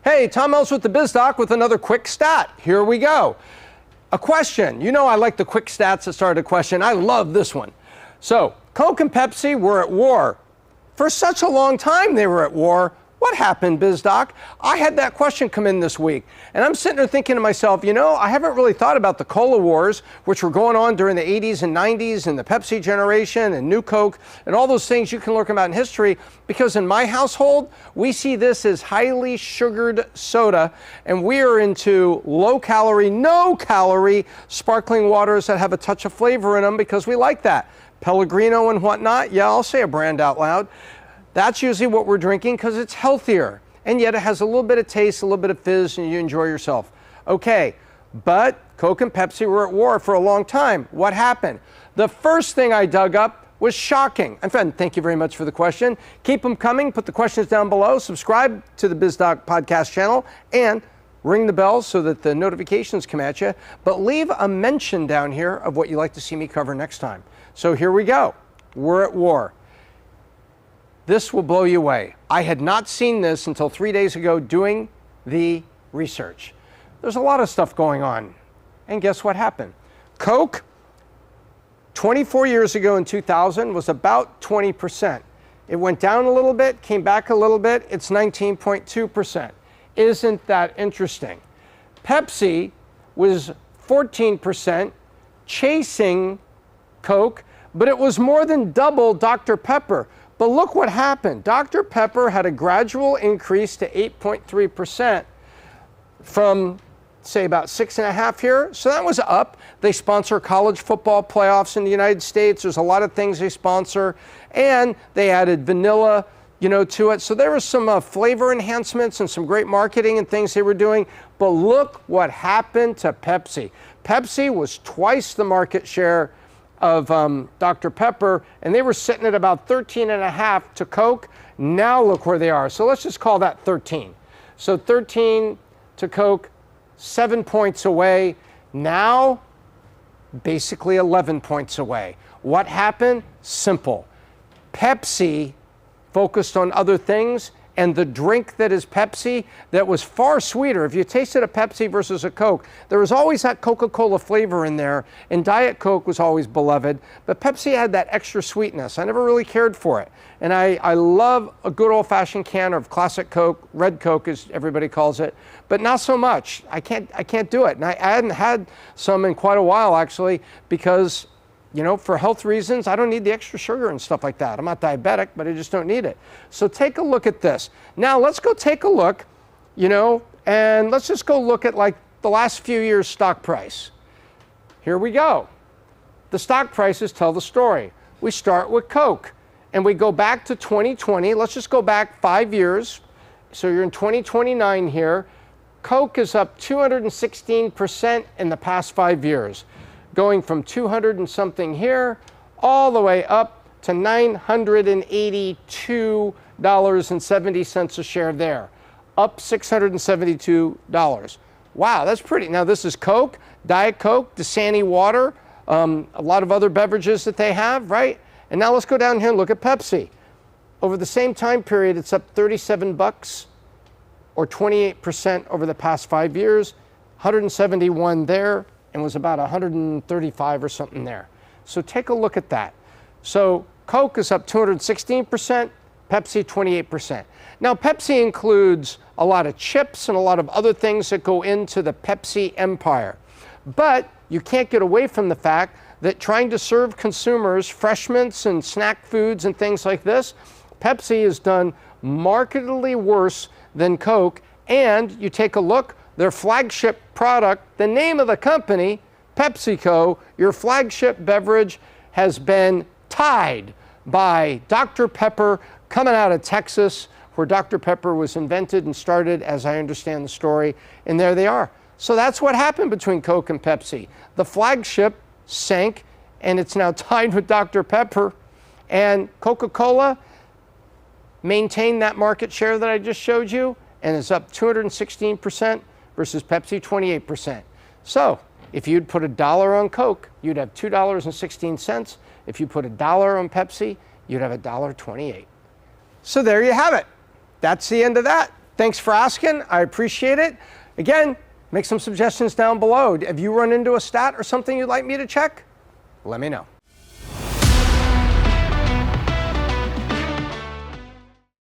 Hey, Tom Ells with the Biz Doc with another quick stat. Here we go. A question. You know I like the quick stats that start a question. I love this one. So, Coke and Pepsi were at war. For such a long time they were at war. What happened, Biz Doc? I had that question come in this week, and I'm sitting there thinking to myself, you know, I haven't really thought about the cola wars, which were going on during the 80s and 90s, and the Pepsi generation, and New Coke, and all those things you can learn about in history, because in my household, we see this as highly sugared soda, and we are into low-calorie, no-calorie sparkling waters that have a touch of flavor in them because we like that. Pellegrino and whatnot, yeah, I'll say a brand out loud. That's usually what we're drinking because it's healthier, and yet it has a little bit of taste, a little bit of fizz, and you enjoy yourself. Okay, but Coke and Pepsi were at war for a long time. What happened? The first thing I dug up was shocking. And friend, thank you very much for the question. Keep them coming. Put the questions down below. Subscribe to the Biz Doc Podcast channel, and ring the bell so that the notifications come at you. But leave a mention down here of what you'd like to see me cover next time. So here we go. We're at war. This will blow you away. I had not seen this until 3 days ago doing the research. There's a lot of stuff going on. And guess what happened? Coke, 24 years ago in 2000, was about 20%. It went down a little bit, came back a little bit. It's 19.2%. Isn't that interesting? Pepsi was 14%, chasing Coke, but it was more than double Dr. Pepper. But look what happened. Dr. Pepper had a gradual increase to 8.3% from, say, about 6.5 here. So that was up. They sponsor college football playoffs in the United States. There's a lot of things they sponsor. And they added vanilla, to it. So there was some flavor enhancements and some great marketing and things they were doing. But look what happened to Pepsi. Pepsi was twice the market share of Dr. Pepper, and they were sitting at about 13.5 to Coke. Now look where they are. So let's just call that 13. So 13 to Coke, 7 points away. Now, basically 11 points away. What happened? Simple. Pepsi focused on other things, and the drink that is Pepsi that was far sweeter. If you tasted a Pepsi versus a Coke, there was always that Coca-Cola flavor in there, and Diet Coke was always beloved, but Pepsi had that extra sweetness. I never really cared for it. And I love a good old-fashioned can of classic Coke, red Coke as everybody calls it, but not so much. I can't do it. And I hadn't had some in quite a while, actually, because for health reasons, I don't need the extra sugar and stuff like that. I'm not diabetic, but I just don't need it. So take a look at this. Now let's go take a look, and let's just go look at like the last few years' stock price. Here we go. The stock prices tell the story. We start with Coke, and we go back to 2020. Let's just go back 5 years. So you're in 2029 here. Coke is up 216% in the past 5 years. Going from 200 and something here, all the way up to $982.70 a share there, up $672. Wow, that's pretty. Now this is Coke, Diet Coke, Dasani water, a lot of other beverages that they have, right? And now let's go down here and look at Pepsi. Over the same time period, it's up 37 bucks, or 28% over the past 5 years, 171 there, and was about 135 or something there. So take a look at that. So Coke is up 216%, Pepsi 28%. Now Pepsi includes a lot of chips and a lot of other things that go into the Pepsi empire. But you can't get away from the fact that trying to serve consumers fresh mints and snack foods and things like this, Pepsi has done markedly worse than Coke. And you take a look, their flagship product, the name of the company, PepsiCo, your flagship beverage, has been tied by Dr. Pepper coming out of Texas, where Dr. Pepper was invented and started, as I understand the story, and there they are. So that's what happened between Coke and Pepsi. The flagship sank, and it's now tied with Dr. Pepper, and Coca-Cola maintained that market share that I just showed you, and is up 216%. Versus Pepsi, 28%. So if you'd put $1 on Coke, you'd have $2.16. If you put $1 on Pepsi, you'd have $1.28. So there you have it. That's the end of that. Thanks for asking. I appreciate it. Again, make some suggestions down below. If you run into a stat or something you'd like me to check, let me know.